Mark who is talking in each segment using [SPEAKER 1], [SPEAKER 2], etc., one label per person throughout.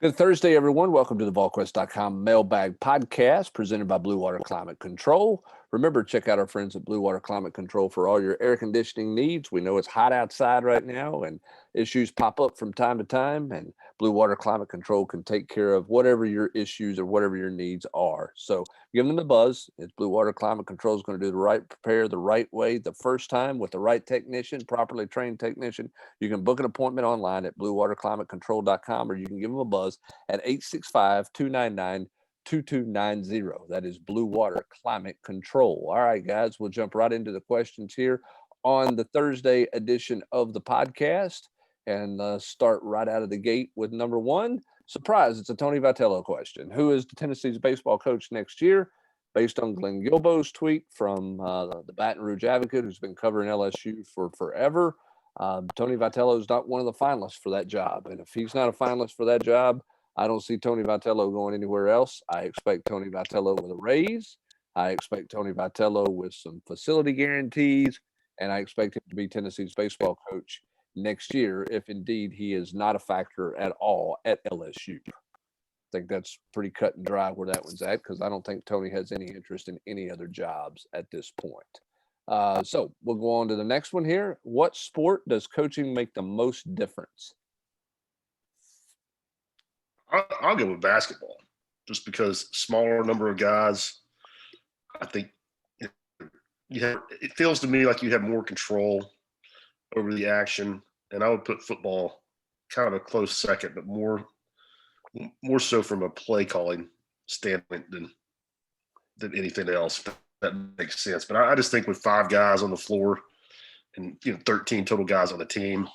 [SPEAKER 1] Good Thursday, everyone. Welcome to the Volquest.com mailbag podcast presented by Blue Water Climate Control. Remember, check out our friends at Blue Water Climate Control for all your air conditioning needs. We know it's hot outside right now and issues pop up from time to time, and Blue Water Climate Control can take care of whatever your issues or whatever your needs are. So give them a buzz. It's Blue Water Climate Control is going to do the right prepare the right way the first time with the right technician, properly trained technician. You can book an appointment online at bluewaterclimatecontrol.com, or you can give them a buzz at 865-299-2290. That is Blue Water Climate Control. All right, guys, we'll jump right into the questions here on the Thursday edition of the podcast and start right out of the gate with number one. Surprise, it's a Tony Vitello question. Who is Tennessee's baseball coach next year? Based on Glenn Gilbo's tweet from the Baton Rouge Advocate, who's been covering LSU for forever. Tony Vitello is not one of the finalists for that job. And if he's not a finalist for that job, I don't see Tony Vitello going anywhere else. I expect Tony Vitello with a raise. I expect Tony Vitello with some facility guarantees, and I expect him to be Tennessee's baseball coach next year if indeed he is not a factor at all at LSU. I think that's pretty cut and dry where that one's at, because I don't think Tony has any interest in any other jobs at this point. So we'll go on to the next one here. What sport does coaching make the most difference?
[SPEAKER 2] I'll go with basketball, just because smaller number of guys. I think it feels to me like you have more control over the action, and I would put football kind of a close second, but more so from a play calling standpoint than anything else. If that makes sense. But I just think with 5 guys on the floor and 13 total guys on the team,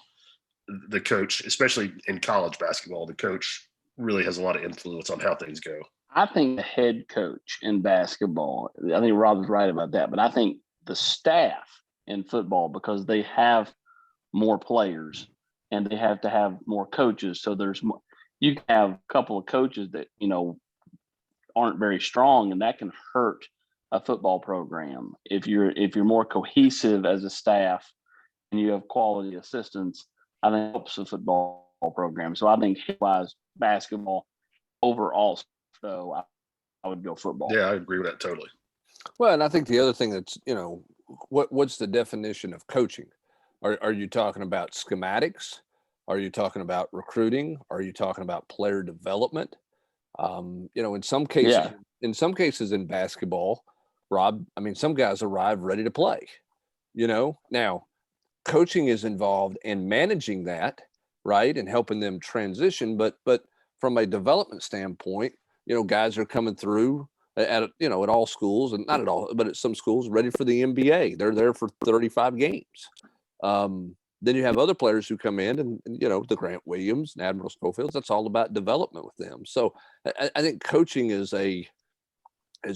[SPEAKER 2] the coach, especially in college basketball, the coach really has a lot of influence on how things go.
[SPEAKER 3] I think the head coach in basketball, I think Rob was right about that, but I think the staff in football, because they have more players and they have to have more coaches. So there's more, you can have a couple of coaches that, aren't very strong, and that can hurt a football program. If you're more cohesive as a staff and you have quality assistants, I think it helps the football program. So I think wise basketball overall, so I would go football.
[SPEAKER 2] Yeah, I agree with that totally.
[SPEAKER 1] Well, and I think the other thing that's, what's the definition of coaching? Are you talking about schematics? Are you talking about recruiting? Are you talking about player development? In some cases in basketball, Rob, some guys arrive ready to play. Now coaching is involved in managing that, right, and helping them transition. But from a development standpoint, guys are coming through at all schools, and not at all, but at some schools, ready for the NBA. They're there for 35 games. Then you have other players who come in and the Grant Williams and Admiral Schofields, that's all about development with them. So I think coaching is a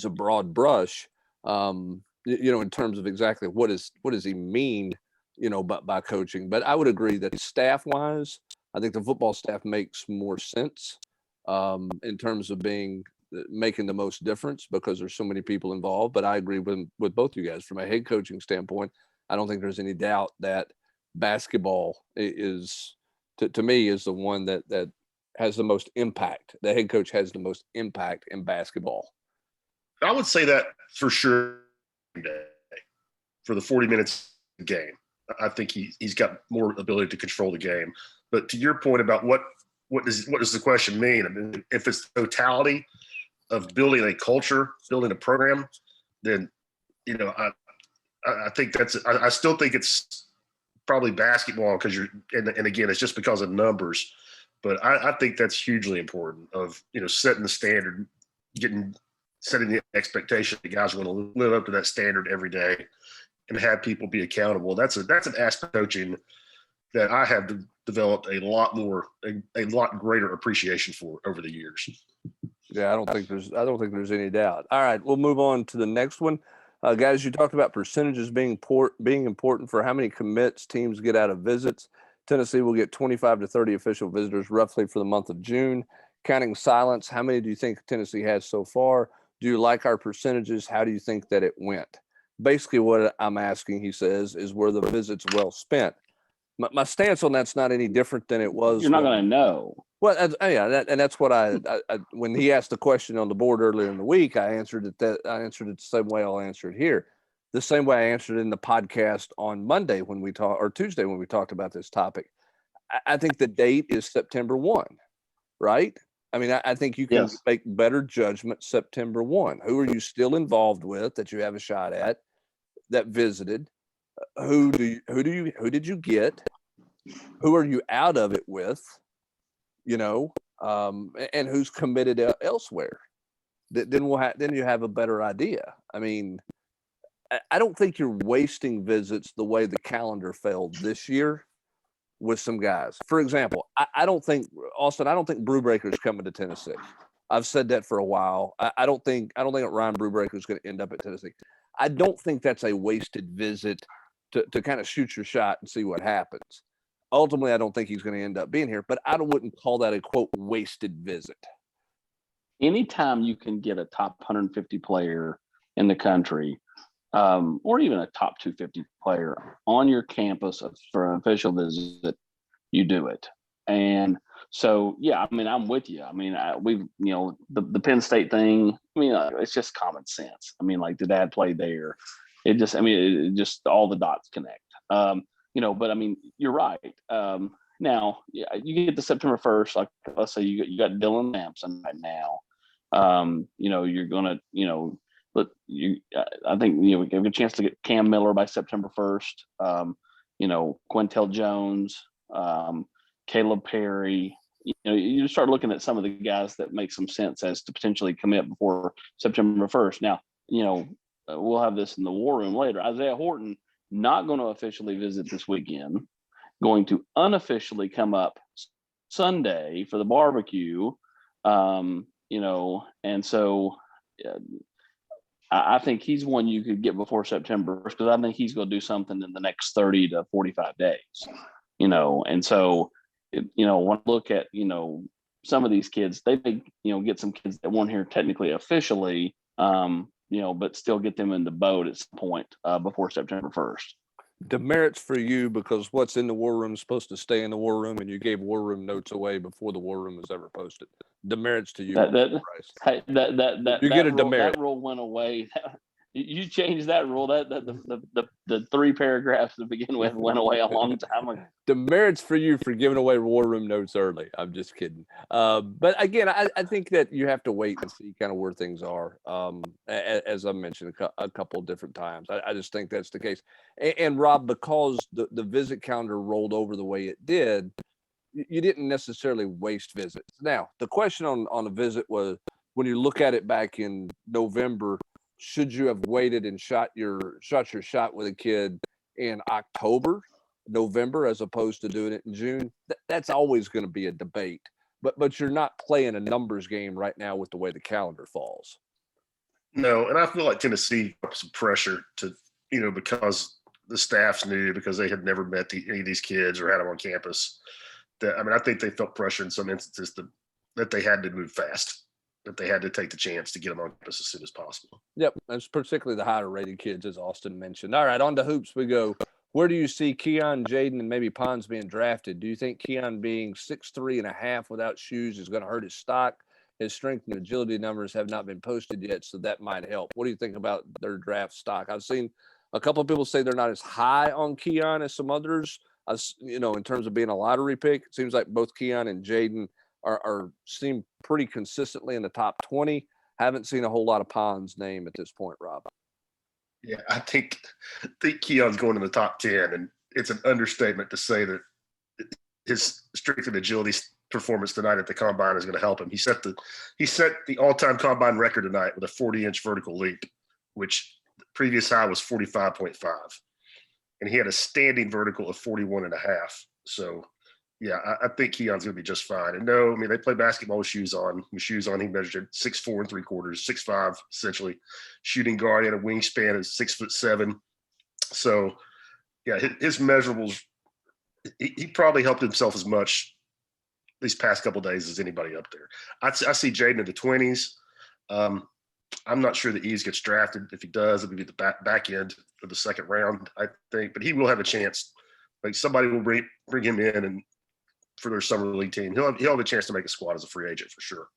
[SPEAKER 1] broad brush, in terms of exactly what does he mean, by coaching. But I would agree that staff wise, I think the football staff makes more sense in terms of making the most difference, because there's so many people involved. But I agree with both you guys from a head coaching standpoint. I don't think there's any doubt that basketball is, to me, is the one that has the most impact. The head coach has the most impact in basketball.
[SPEAKER 2] I would say that for sure. For the 40 minutes of the game, I think he's got more ability to control the game. But to your point about what does the question mean? If it's the totality of building a culture, building a program, then I think I still think it's probably basketball, because and again, it's just because of numbers, but I think that's hugely important of, setting the standard, setting the expectation. The guys want to live up to that standard every day and have people be accountable. That's an aspect of coaching that I have developed a lot greater appreciation for over the years.
[SPEAKER 1] Yeah, I don't think there's any doubt. All right, we'll move on to the next one. Guys, you talked about percentages being important for how many commits teams get out of visits. Tennessee will get 25 to 30 official visitors roughly for the month of June. Counting silence, how many do you think Tennessee has so far? Do you like our percentages? How do you think that it went? Basically what I'm asking, he says, is were the visits well spent? My stance on that's not any different than it was.
[SPEAKER 3] You're not going to know.
[SPEAKER 1] Well, that's what I when he asked the question on the board earlier in the week, I answered it the same way I'll answer it here, the same way I answered it in the podcast on Monday or Tuesday when we talked about this topic. I think the date is September 1, right? I mean, I think you can make better judgment September 1. Who are you still involved with that you have a shot at that visited? Who did you get? Who are you out of it with? And who's committed elsewhere? Then you have a better idea. I mean, I don't think you're wasting visits the way the calendar failed this year with some guys. For example, I don't think Brew Breaker's coming to Tennessee. I've said that for a while. I don't think Ryan Brew Breaker is going to end up at Tennessee. I don't think that's a wasted visit to kind of shoot your shot and see what happens. Ultimately, I don't think he's going to end up being here, but I wouldn't call that a, quote, wasted visit.
[SPEAKER 3] Anytime you can get a top 150 player in the country, or even a top 250 player on your campus for an official visit, you do it. And so, yeah, I mean, I'm with you. I mean, the Penn State thing, I mean, it's just common sense. I mean, like, did Dad play there? It just all the dots connect. But I mean, you're right. Now, yeah, you get to September 1st, like, let's say you got Dylan Sampson right now. You're gonna, but I think we have a chance to get Cam Miller by September 1st. Quintel Jones, Caleb Perry. You start looking at some of the guys that make some sense as to potentially commit before September 1st. Now, we'll have this in the war room later. Isaiah Horton not going to officially visit this weekend, going to unofficially come up Sunday for the barbecue. And so I think he's one you could get before September 1st, because I think he's going to do something in the next 30 to 45 days, and so, when I look at, some of these kids, they may, get some kids that weren't here technically officially, but still get them in the boat at some point before September 1st.
[SPEAKER 1] Demerits for you, because what's in the war room is supposed to stay in the war room, and you gave war room notes away before the war room was ever posted. Demerits to you.
[SPEAKER 3] You
[SPEAKER 1] get a demerit.
[SPEAKER 3] That rule went away. You changed that rule. The 3 paragraphs to begin with went away a long time ago.
[SPEAKER 1] Demerits for you for giving away war room notes early. I'm just kidding. But again, I think that you have to wait and see kind of where things are. As I mentioned a couple of different times, I just think that's the case. And Rob, because the visit calendar rolled over the way it did, you didn't necessarily waste visits. Now, the question on a visit was, when you look at it back in November, should you have waited and shot your shot with a kid in October, November, as opposed to doing it in June? That's always going to be a debate. But you're not playing a numbers game right now with the way the calendar falls.
[SPEAKER 2] No, and I feel like Tennessee put some pressure to, because the staff's new, because they had never met any of these kids or had them on campus. I think they felt pressure in some instances that they had to move fast, that they had to take the chance to get them on campus as soon as possible.
[SPEAKER 1] Yep, that's particularly the higher rated kids, as Austin mentioned. All right, on to hoops we go. Where do you see Keon, Jaden, and maybe Pons being drafted? Do you think Keon being 6'3.5" without shoes is going to hurt his stock? His strength and agility numbers have not been posted yet, so that might help. What do you think about their draft stock? I've seen a couple of people say they're not as high on Keon as some others. In terms of being a lottery pick, it seems like both Keon and Jaden are seem pretty consistently in the top 20. Haven't seen a whole lot of Pons' name at this point, Rob.
[SPEAKER 2] Yeah, I think Keon's going in the top 10, and it's an understatement to say that his strength and agility performance tonight at the combine is going to help him. He set the all-time combine record tonight with a 40-inch vertical leap, which the previous high was 45.5. And he had a standing vertical of 41.5. So, yeah, I think Keon's going to be just fine. And no, I mean, they play basketball with shoes on. With shoes on, he measured 6'4 3/4, 6'5", essentially. Shooting guard, and a wingspan of 6'7". So, yeah, his measurables, he probably helped himself as much these past couple of days as anybody up there. I see Jaden in the 20s. I'm not sure that Eves gets drafted. If he does, it'll be the back end of the second round, I think. But he will have a chance Like somebody will bring him in and for their summer league team. He'll have a chance to make a squad as a free agent for sure.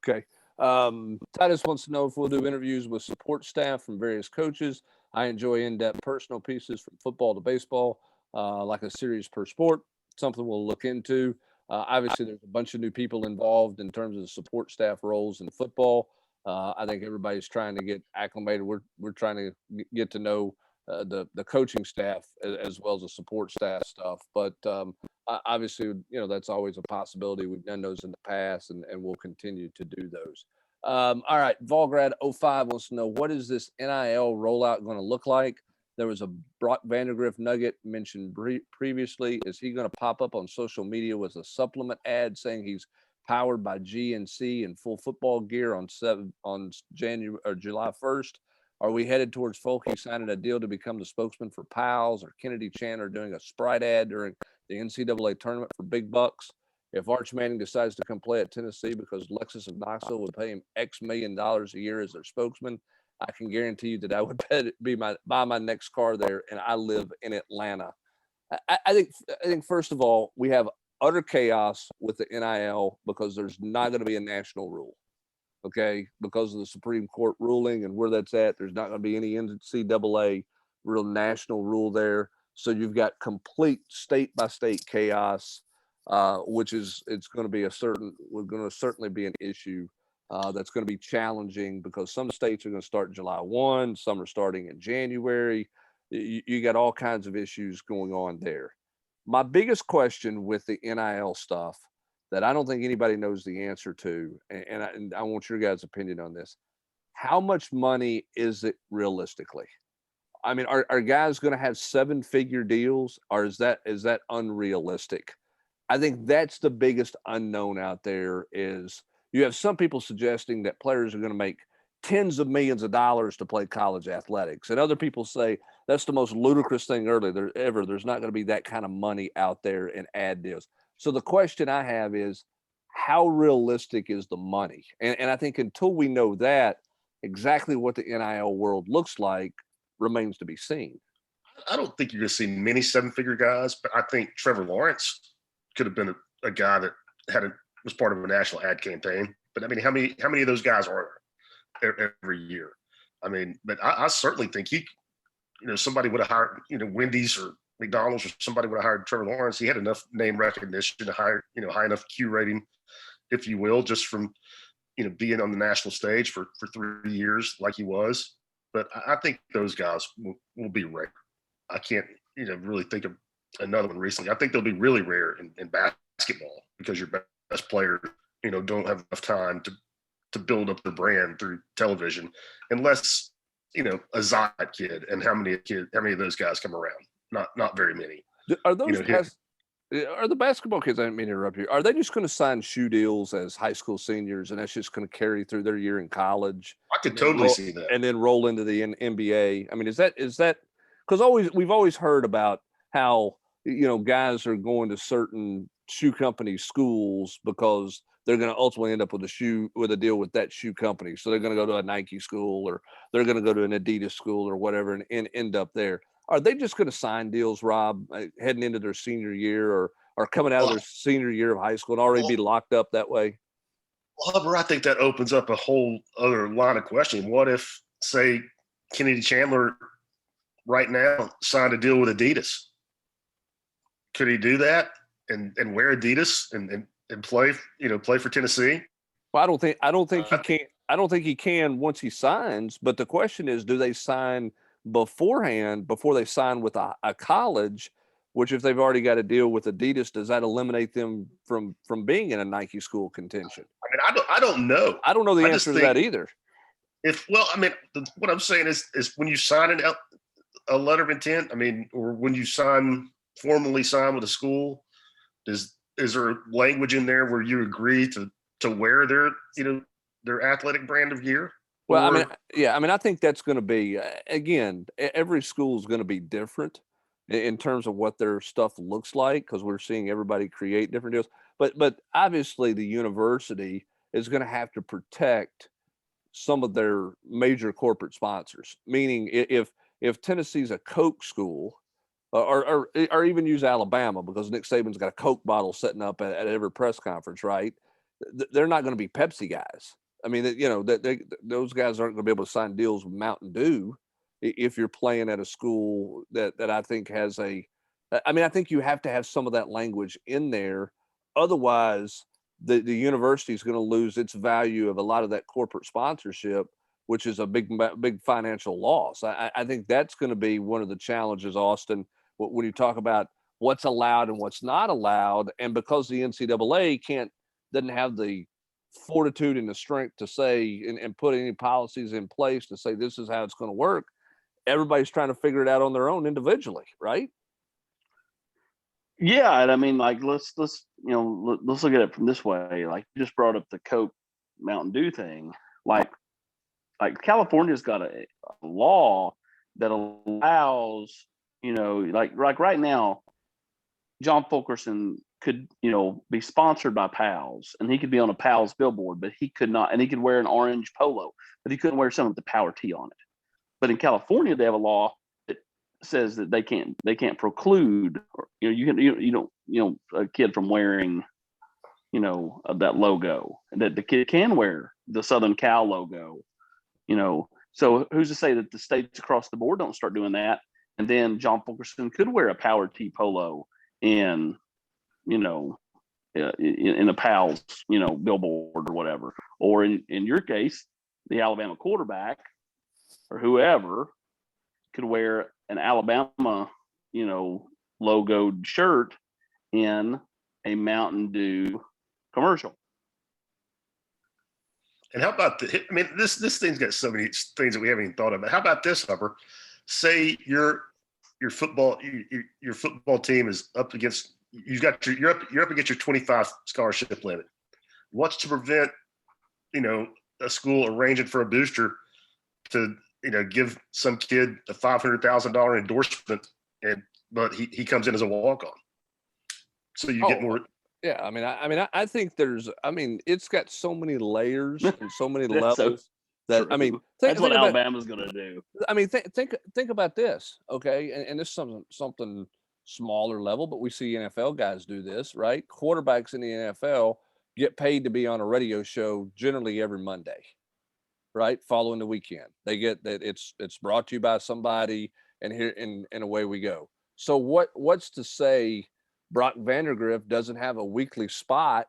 [SPEAKER 1] Okay. Titus wants to know if we'll do interviews with support staff from various coaches. I enjoy in-depth personal pieces from football to baseball, like a series per sport, something we'll look into. Obviously, there's a bunch of new people involved in terms of the support staff roles in football. I think everybody's trying to get acclimated. We're trying to get to know the coaching staff as well as the support staff stuff. But obviously, that's always a possibility. We've done those in the past, and we'll continue to do those. All right, Volgrad 05 wants to know, what is this NIL rollout going to look like? There was a Brock Vandergriff nugget mentioned previously. Is he going to pop up on social media with a supplement ad saying he's powered by GNC and full football gear on January or July 1st? Are we headed towards Folky signing a deal to become the spokesman for Pals, or Kennedy Chandler doing a Sprite ad during the NCAA tournament for big bucks? If Arch Manning decides to come play at Tennessee because Lexus of Knoxville would pay him X million dollars a year as their spokesman, I can guarantee you that I would buy my next car there, and I live in Atlanta. I think first of all, we have utter chaos with the NIL because there's not going to be a national rule. Okay, because of the Supreme Court ruling and where that's at, there's not going to be any NCAA real national rule there. So you've got complete state by state chaos, which is going to certainly be an issue that's going to be challenging because some states are going to start July 1, some are starting in January. You got all kinds of issues going on there. My biggest question with the NIL stuff that I don't think anybody knows the answer to, and I want your guys' opinion on this. How much money is it realistically? I mean, are guys going to have 7-figure deals, or is that unrealistic? I think that's the biggest unknown out there. Is you have some people suggesting that players are going to make tens of millions of dollars to play college athletics, and other people say that's the most ludicrous thing ever. There's not going to be that kind of money out there in ad deals. So the question I have is, how realistic is the money? And I think until we know that, exactly what the NIL world looks like remains to be seen.
[SPEAKER 2] I don't think you're going to see many 7-figure guys, but I think Trevor Lawrence could have been a guy that was part of a national ad campaign. But I mean, how many of those guys are there every year? I mean, but I certainly think somebody would have hired, Wendy's or McDonald's, or somebody would have hired Trevor Lawrence. He had enough name recognition to hire, high enough Q rating, if you will, just from, being on the national stage for 3 years like he was. But I think those guys will be rare. I can't, really think of another one recently. I think they'll be really rare in basketball because your best players, don't have enough time to build up their brand through television, unless, a Zion kid. And how many of those guys come around? Not very many.
[SPEAKER 1] Are those guys? Are the basketball kids? I didn't mean to interrupt you. Are they just going to sign shoe deals as high school seniors, and that's just going to carry through their year in college?
[SPEAKER 2] I could totally see that,
[SPEAKER 1] and then roll into the NBA. I mean, is that because we've always heard about how guys are going to certain shoe company schools because they're going to ultimately end up with a deal with that shoe company. So they're going to go to a Nike school, or they're going to go to an Adidas school or whatever, and end up there. Are they just going to sign deals, Rob, heading into their senior year or coming out of their senior year of high school and already be locked up that way?
[SPEAKER 2] However, I think that opens up a whole other line of questioning. What if, say, Kennedy Chandler right now signed a deal with Adidas? Could he do that and wear Adidas and play for Tennessee?
[SPEAKER 1] Well, I don't think he can. I don't think he can once he signs. But the question is, do they sign beforehand before they sign with a college? Which, if they've already got a deal with Adidas, does that eliminate them from being in a Nike school contention?
[SPEAKER 2] I mean, I don't know.
[SPEAKER 1] I don't know the answer to that either.
[SPEAKER 2] What I'm saying is when you sign a letter of intent, I mean, or when you formally sign with a school, is there language in there where you agree to wear their athletic brand of gear?
[SPEAKER 1] Well, I think that's going to be, again, every school is going to be different in terms of what their stuff looks like, because we're seeing everybody create different deals. But obviously the university is going to have to protect some of their major corporate sponsors. Meaning, if Tennessee's a Coke school, or even use Alabama, because Nick Saban's got a Coke bottle sitting up at every press conference, right? They're not going to be Pepsi guys. I mean, those guys aren't going to be able to sign deals with Mountain Dew if you're playing at a school that I think has a. I mean, I think you have to have some of that language in there, otherwise the university is going to lose its value of a lot of that corporate sponsorship, which is a big financial loss. I think that's going to be one of the challenges, Austin, when you talk about what's allowed and what's not allowed. And because the NCAA doesn't have the fortitude and the strength to say and put any policies in place to say this is how it's going to work, everybody's trying to figure it out on their own individually, right?
[SPEAKER 3] Yeah, and I mean, like let's look at it from this way. Like you just brought up the Coke Mountain Dew thing. Like California's got a law that allows, like right now, John Fulkerson could, be sponsored by Pals, and he could be on a Pals billboard, but he could not, and he could wear an orange polo, but he couldn't wear something with the Power T on it. But in California, they have a law that says that they can't preclude, or, you don't a kid from wearing, that logo, and that the kid can wear the Southern Cal logo, So who's to say that the states across the board don't start doing that? And then John Fulkerson could wear a Power T polo in a Pals, billboard or whatever. Or in your case, the Alabama quarterback or whoever could wear an Alabama, logoed shirt in a Mountain Dew commercial.
[SPEAKER 2] And how about this thing's got so many things that we haven't even thought about. How about this, Hupper? Say your football team is up against you're up against your 25 scholarship limit. What's to prevent a school arranging for a booster to give some kid a $500,000 endorsement, but he comes in as a walk-on, so you get more.
[SPEAKER 1] Yeah, I think it's got so many layers and so many levels that
[SPEAKER 3] that's what Alabama's going to do.
[SPEAKER 1] I mean, think about this, okay? And this is something smaller level, but we see NFL guys do this, right? Quarterbacks in the NFL get paid to be on a radio show generally every Monday, right? Following the weekend, they get that it's brought to you by somebody, and away we go. So what's to say Brock Vandergrift doesn't have a weekly spot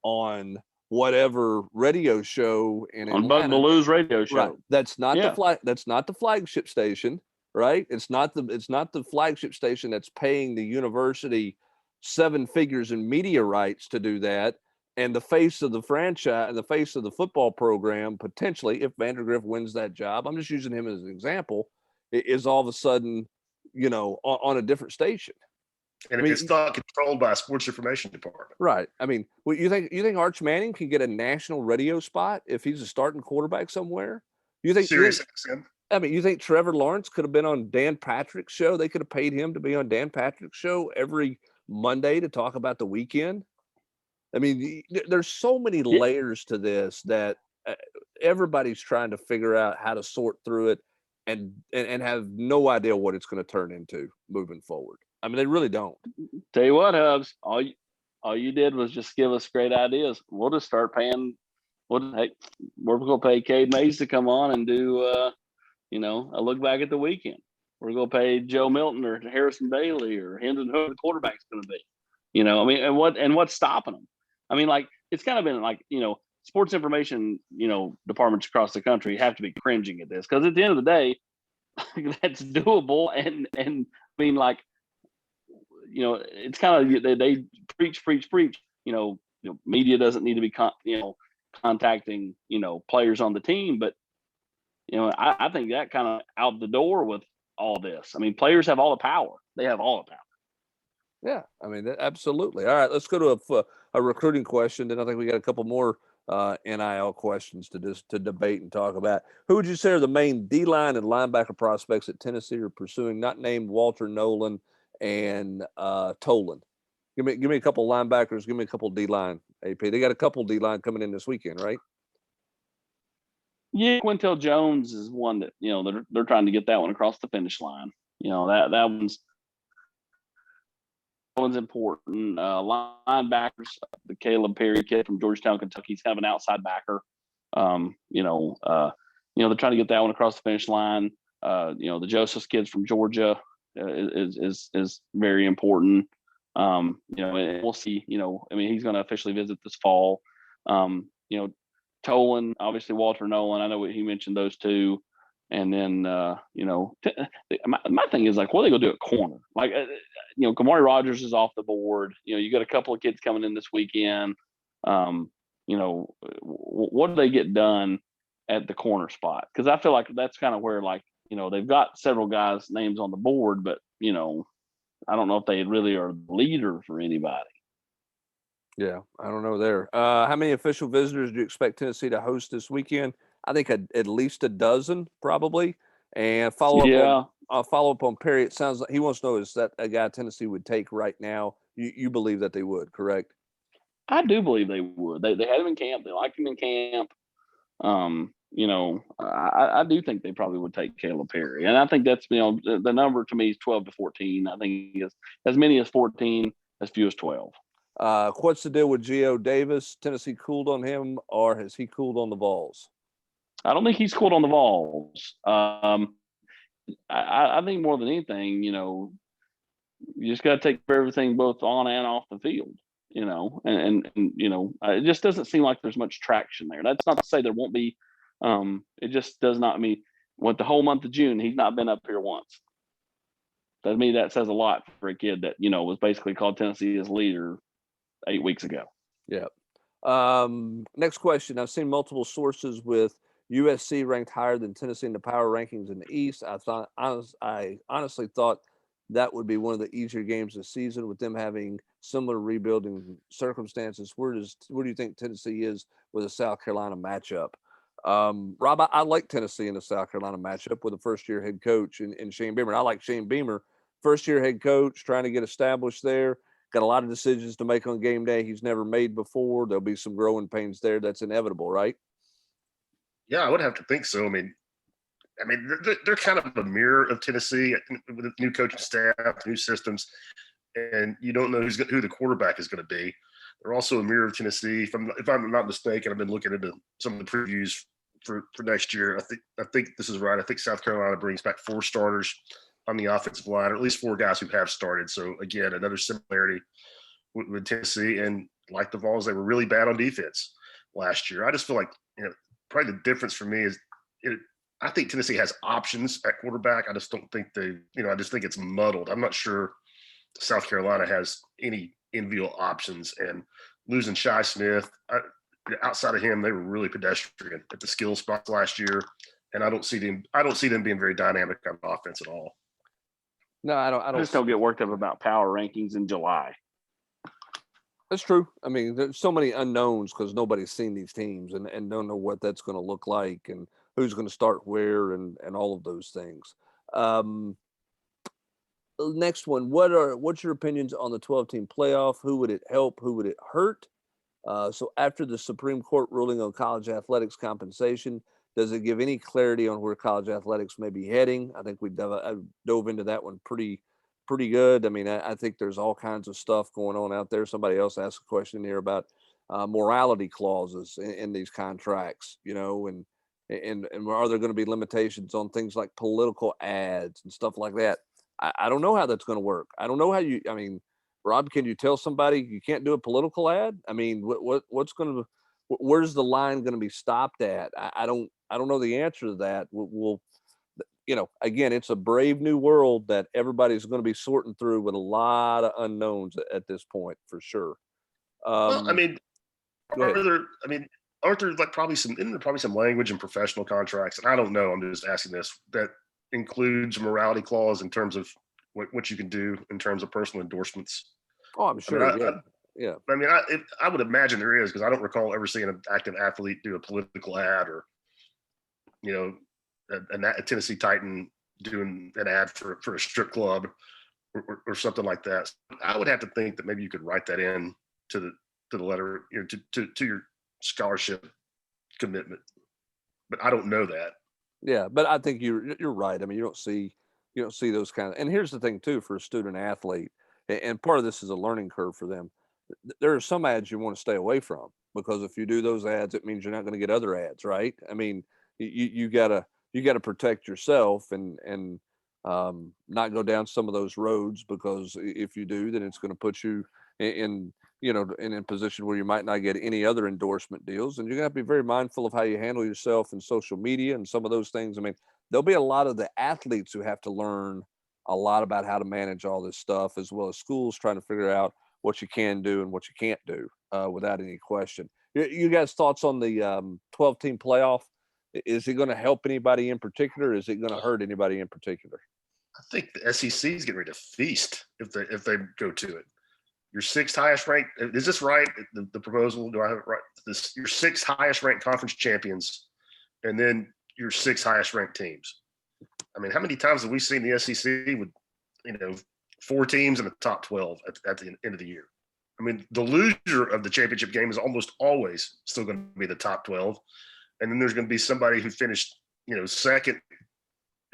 [SPEAKER 1] on whatever radio show in
[SPEAKER 3] on
[SPEAKER 1] Atlanta?
[SPEAKER 3] Bugbaloo's radio show.
[SPEAKER 1] Right. That's not the flagship station, right? It's not the flagship station that's paying the university 7 figures in media rights to do that. And the face of the franchise and the face of the football program, potentially, if Vandergrift wins that job, I'm just using him as an example, is all of a sudden, on a different station.
[SPEAKER 2] And it's not controlled by a sports information department.
[SPEAKER 1] Right. I mean, you think Arch Manning can get a national radio spot if he's a starting quarterback somewhere? You think Trevor Lawrence could have been on Dan Patrick's show? They could have paid him to be on Dan Patrick's show every Monday to talk about the weekend. I mean, there's so many layers to this that everybody's trying to figure out how to sort through it and have no idea what it's going to turn into moving forward. I mean, they really don't.
[SPEAKER 3] Tell you what, Hubs, all you did was just give us great ideas. We'll just start paying. We're going to pay Cade Mays to come on and do, a look back at the weekend. We're going to pay Joe Milton or Harrison Bailey or Hendon who the quarterback's going to be. And what's stopping them? I mean, like it's kind of been like sports information, departments across the country have to be cringing at this because at the end of the day, that's doable. And I mean, like. It's kind of they preach. Media doesn't need to be contacting players on the team, but I think that kind of out the door with all this. I mean, players have all the power. They have all the power.
[SPEAKER 1] Yeah, I mean, absolutely. All right, let's go to a recruiting question. Then I think we got a couple more NIL questions to debate and talk about. Who would you say are the main D-line and linebacker prospects that Tennessee are pursuing? Not named Walter Nolan and Tolan. Give me a couple linebackers. Give me a couple D-line. AP. They got a couple D-line coming in this weekend, right?
[SPEAKER 3] Yeah, Quintel Jones is one that they're trying to get that one across the finish line. That one's one's important. Linebackers, the Caleb Perry kid from Georgetown, Kentucky, he's kind of an outside backer. They're trying to get that one across the finish line. The Joseph kids from Georgia is very important. And we'll see. He's going to officially visit this fall. Tolan, obviously Walter Nolan. I know he mentioned those two. And then, my thing is like, what are they going to do at corner? Like, Kamari Rogers is off the board. You got a couple of kids coming in this weekend. What do they get done at the corner spot? Because I feel like that's kind of where, like, they've got several guys' names on the board, but, I don't know if they really are the leader for anybody.
[SPEAKER 1] Yeah, I don't know there. How many official visitors do you expect Tennessee to host this weekend? I think at least a dozen, probably. And follow up on Perry. It sounds like he wants to know, is that a guy Tennessee would take right now? You believe that they would, correct?
[SPEAKER 3] I do believe they would. They had him in camp. They liked him in camp. I do think they probably would take Caleb Perry, and I think that's the number to me is 12 to 14. I think it's as many as 14, as few as 12.
[SPEAKER 1] What's the deal with Geo Davis? Tennessee cooled on him, or has he cooled on the Vols?
[SPEAKER 3] I don't think he's cooled on the Vols. I think more than anything, you just got to take care of everything both on and off the field. It just doesn't seem like there's much traction there. That's not to say there won't be. It just does not mean what the whole month of June he's not been up here once. To me, that says a lot for a kid that was basically called Tennessee as leader 8 weeks ago.
[SPEAKER 1] Yeah. Next question. I've seen multiple sources with USC ranked higher than Tennessee in the power rankings in the East. I honestly thought that would be one of the easier games this season with them having similar rebuilding circumstances. Where do you think Tennessee is with a South Carolina matchup? Rob, I like Tennessee in the South Carolina matchup with a first-year head coach in Shane Beamer. I like Shane Beamer, first-year head coach, trying to get established there. Got a lot of decisions to make on game day he's never made before. There'll be some growing pains there. That's inevitable, right?
[SPEAKER 2] Yeah, I would have to think so. I mean, they're kind of a mirror of Tennessee with a new coaching staff, new systems, and you don't know who the quarterback is going to be. They're also a mirror of Tennessee. If I'm not mistaken, I've been looking into some of the previews for next year. I think this is right. I think South Carolina brings back 4 starters on the offensive line, or at least 4 guys who have started. So again, another similarity with Tennessee. And like the Vols, they were really bad on defense last year. I just feel like probably the difference for me is I think Tennessee has options at quarterback. I just don't think I just think it's muddled. I'm not sure South Carolina has any enviable options, and losing Shi Smith, outside of him, they were really pedestrian at the skill spots last year. And I don't see them being very dynamic on offense at all.
[SPEAKER 1] No, I don't.
[SPEAKER 3] I just don't get worked up about power rankings in July.
[SPEAKER 1] That's true. I mean, there's so many unknowns because nobody's seen these teams and don't know what that's going to look like and who's going to start where and all of those things. Next one, what's your opinions on the 12-team playoff? Who would it help? Who would it hurt? So after the Supreme Court ruling on college athletics compensation, does it give any clarity on where college athletics may be heading? I think we dove into that one pretty good. I mean, I think there's all kinds of stuff going on out there. Somebody else asked a question here about morality clauses in these contracts, and are there going to be limitations on things like political ads and stuff like that? I don't know how that's going to work. I don't know how Rob, can you tell somebody you can't do a political ad? I mean, where's the line going to be stopped at? I don't know the answer to that. We'll again, it's a brave new world that everybody's going to be sorting through with a lot of unknowns at this point, for sure.
[SPEAKER 2] Aren't there probably some language in professional contracts? And I don't know. I'm just asking this, that includes a morality clause in terms of what you can do in terms of personal endorsements.
[SPEAKER 1] Oh, I'm sure. Yeah.
[SPEAKER 2] I would imagine there is, because I don't recall ever seeing an active athlete do a political ad or, a Tennessee Titan doing an ad for a strip club or something like that. I would have to think that maybe you could write that in to the letter, to your scholarship commitment. But I don't know that.
[SPEAKER 1] Yeah, but I think you're right. I mean, you don't see those kind of. And here's the thing too, for a student athlete, and part of this is a learning curve for them. There are some ads you want to stay away from because if you do those ads, it means you're not going to get other ads, right? I mean, you gotta protect yourself and not go down some of those roads because if you do, then it's going to put you in in a position where you might not get any other endorsement deals, and you're going to have to be very mindful of how you handle yourself in social media and some of those things. I mean, there'll be a lot of the athletes who have to learn a lot about how to manage all this stuff, as well as schools trying to figure out what you can do and what you can't do without any question. You guys thoughts on the 12-team playoff? Is it going to help anybody in particular? Or is it going to hurt anybody in particular?
[SPEAKER 2] I think the SEC is getting ready to feast if they go to it. Your sixth highest ranked, is this right? The proposal, do I have it right? Your sixth highest ranked conference champions, and then your six highest ranked teams. I mean, how many times have we seen the SEC with, 4 teams in the top 12 at the end of the year? I mean, the loser of the championship game is almost always still going to be the top 12. And then there's going to be somebody who finished, second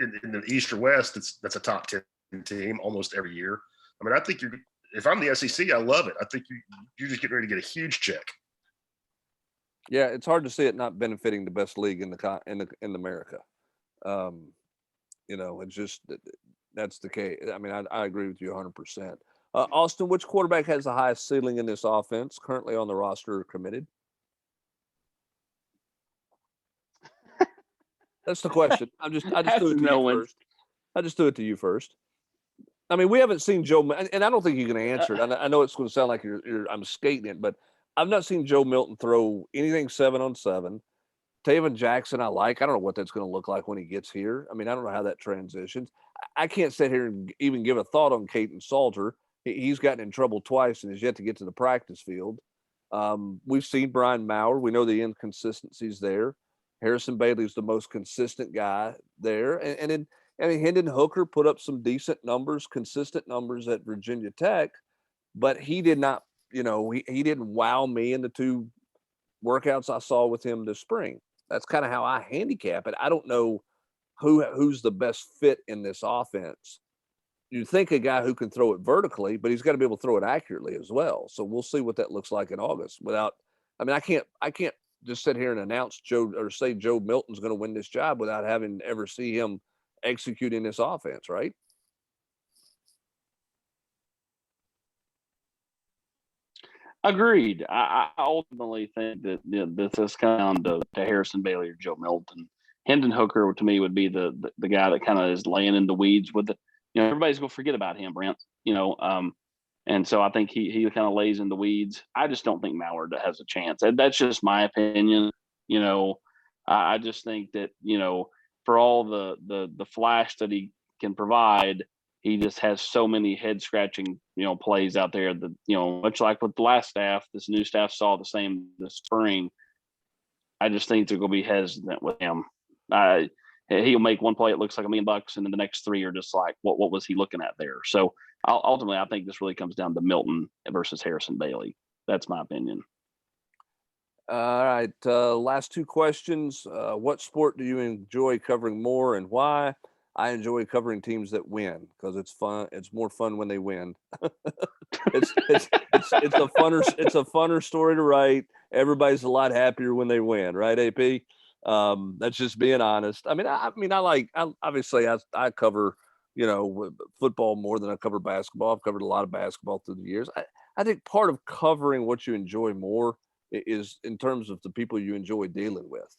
[SPEAKER 2] in the East or West. That's a top 10 team almost every year. I mean, I think if I'm the SEC, I love it. I think you're just getting ready to get a huge check.
[SPEAKER 1] Yeah, it's hard to see it not benefiting the best league in America. It's just that's the case. I mean, I agree with you 100%. Austin, which quarterback has the highest ceiling in this offense currently on the roster or committed? That's the question. I just threw it to you first. I just threw it to you first. I mean, we haven't seen Joe, and I don't think you can answer it. I know it's going to sound like I'm skating it, but I've not seen Joe Milton throw anything 7-on-7. Taven Jackson, I like. I don't know what that's going to look like when he gets here. I mean, I don't know how that transitions. I can't sit here and even give a thought on Caden Salter. He's gotten in trouble twice and has yet to get to the practice field. We've seen Brian Maurer. We know the inconsistencies there. Harrison Bailey's the most consistent guy there. Hendon Hooker put up some decent numbers, consistent numbers at Virginia Tech, but he did not, he didn't wow me in the 2 workouts I saw with him this spring. That's kind of how I handicap it. I don't know who's the best fit in this offense. You think a guy who can throw it vertically, but he's got to be able to throw it accurately as well. So we'll see what that looks like in August. I can't just sit here and announce say Joe Milton's going to win this job without having ever see him executing this offense, right?
[SPEAKER 3] Agreed. I ultimately think that this is kind of to Harrison Bailey or Joe Milton. Hendon Hooker to me would be the guy that kind of is laying in the weeds with it. Everybody's gonna forget about him, Brent. And so I think he kind of lays in the weeds. I just don't think Mallard has a chance. That's just my opinion. I just think that for all the flash that he can provide, he just has so many head scratching, plays out there that, much like with the last staff, this new staff saw the same this spring. I just think they're going to be hesitant with him. He'll make one play, it looks like $1 million, and then the next 3 are just like, what was he looking at there? So ultimately, I think this really comes down to Milton versus Harrison Bailey. That's my opinion.
[SPEAKER 1] All right. Last 2 questions. What sport do you enjoy covering more and why? I enjoy covering teams that win because it's fun. It's more fun when they win. it's a funner story to write. Everybody's a lot happier when they win, right, AP? That's just being honest. I cover, football more than I cover basketball. I've covered a lot of basketball through the years. I think part of covering what you enjoy more is in terms of the people you enjoy dealing with.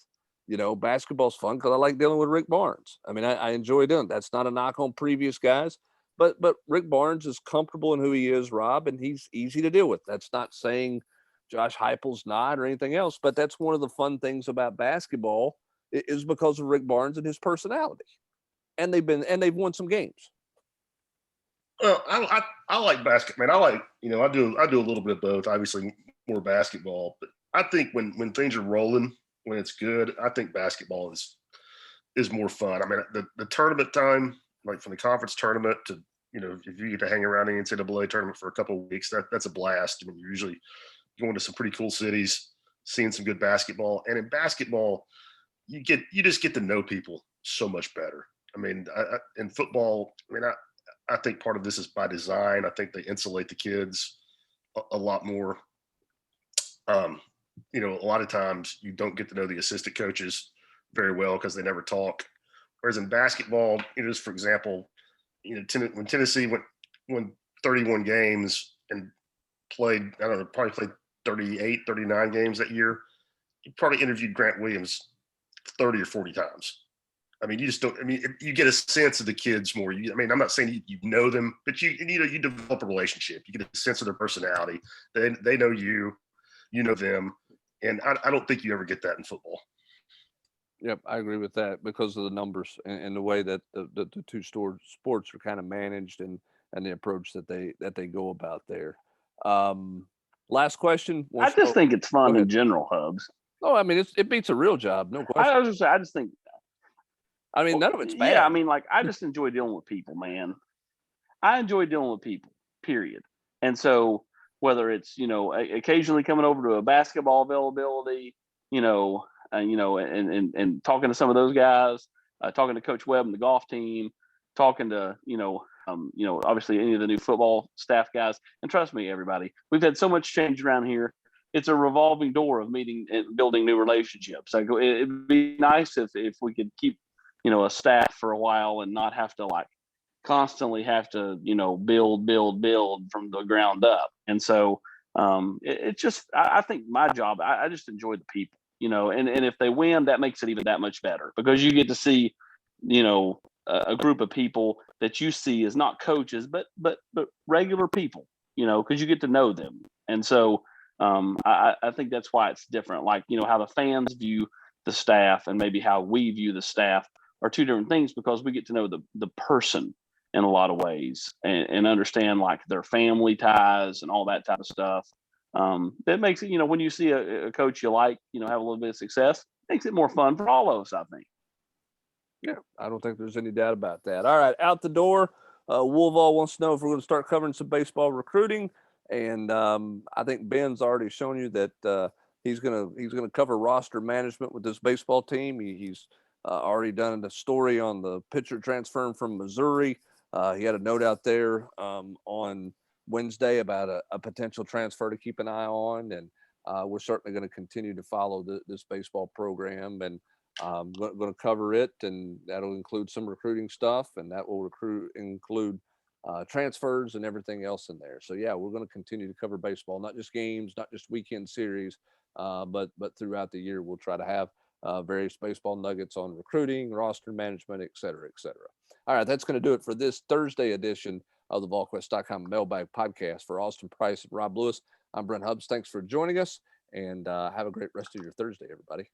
[SPEAKER 1] Basketball's fun because I like dealing with Rick Barnes. I mean, I enjoy doing it. That's not a knock on previous guys, but Rick Barnes is comfortable in who he is, Rob, and he's easy to deal with. That's not saying Josh Heupel's not or anything else, but that's one of the fun things about basketball is because of Rick Barnes and his personality. And they've won some games.
[SPEAKER 2] Well, I like basketball. Man, I do a little bit of both. Obviously, more basketball, but I think when things are rolling, when it's good, I think basketball is more fun. I mean, the tournament time, like from the conference tournament to if you get to hang around the NCAA tournament for a couple of weeks, that's a blast. I mean, you're usually going to some pretty cool cities, seeing some good basketball, and in basketball, you just get to know people so much better. I mean, in football, I think part of this is by design. I think they insulate the kids a lot more. You know, a lot of times you don't get to know the assistant coaches very well because they never talk. Whereas in basketball, you know, just for example, you know, when Tennessee won 31 games and played, I don't know, probably played 38, 39 games that year, you probably interviewed Grant Williams 30 or 40 times. I mean, you just don't. I mean, you get a sense of the kids more. I mean, I'm not saying you know them, but you know you develop a relationship. You get a sense of their personality. They know you, you know them, and I don't think you ever get that in football.
[SPEAKER 1] Yep, I agree with that because of the numbers and the way that the two sports are kind of managed and the approach that they go about there. Um, Last question.
[SPEAKER 3] I just think it's
[SPEAKER 1] Go
[SPEAKER 3] fun in
[SPEAKER 1] ahead.
[SPEAKER 3] general, Hubs.
[SPEAKER 1] Oh, I mean, it beats a real job, no question.
[SPEAKER 3] I just think,
[SPEAKER 1] I mean,
[SPEAKER 3] well,
[SPEAKER 1] none of it's
[SPEAKER 3] yeah, I
[SPEAKER 1] bad.
[SPEAKER 3] mean, like, I just enjoy dealing with people, man. I enjoy dealing with people, period. And so whether it's, you know, occasionally coming over to a basketball availability, you know, and talking to some of those guys, talking to Coach Webb and the golf team, talking to, obviously any of the new football staff guys. And trust me, everybody, we've had so much change around here. It's a revolving door of meeting and building new relationships. Like, it'd be nice if we could keep, you know, a staff for a while and not have to like constantly have to, you know, build from the ground up. And so it's just, I think my job, I just enjoy the people, you know, and if they win, that makes it even that much better because you get to see, you know, a group of people that you see as not coaches, but regular people, you know, because you get to know them. And so I think that's why it's different. Like, you know, how the fans view the staff and maybe how we view the staff are two different things because we get to know the person in a lot of ways and understand like their family ties and all that type of stuff. That makes it, you know, when you see a coach you like, you know, have a little bit of success, makes it more fun for all of us, I think.
[SPEAKER 1] Yeah, I don't think there's any doubt about that. All right, out the door. Wolvall wants to know if we're going to start covering some baseball recruiting, and I think Ben's already shown you that he's gonna cover roster management with this baseball team. He's already done a story on the pitcher transferring from Missouri. He had a note out there on Wednesday about a potential transfer to keep an eye on, and we're certainly going to continue to follow this baseball program and going to cover it, and that'll include some recruiting stuff, and that will include transfers and everything else in there. So yeah, we're going to continue to cover baseball, not just games, not just weekend series, but throughout the year we'll try to have various baseball nuggets on recruiting, roster management, et cetera, et cetera. All right, that's going to do it for this Thursday edition of the Volquest.com Mailbag Podcast. For Austin Price and Rob Lewis, I'm Brent Hubbs. Thanks for joining us, and have a great rest of your Thursday, everybody.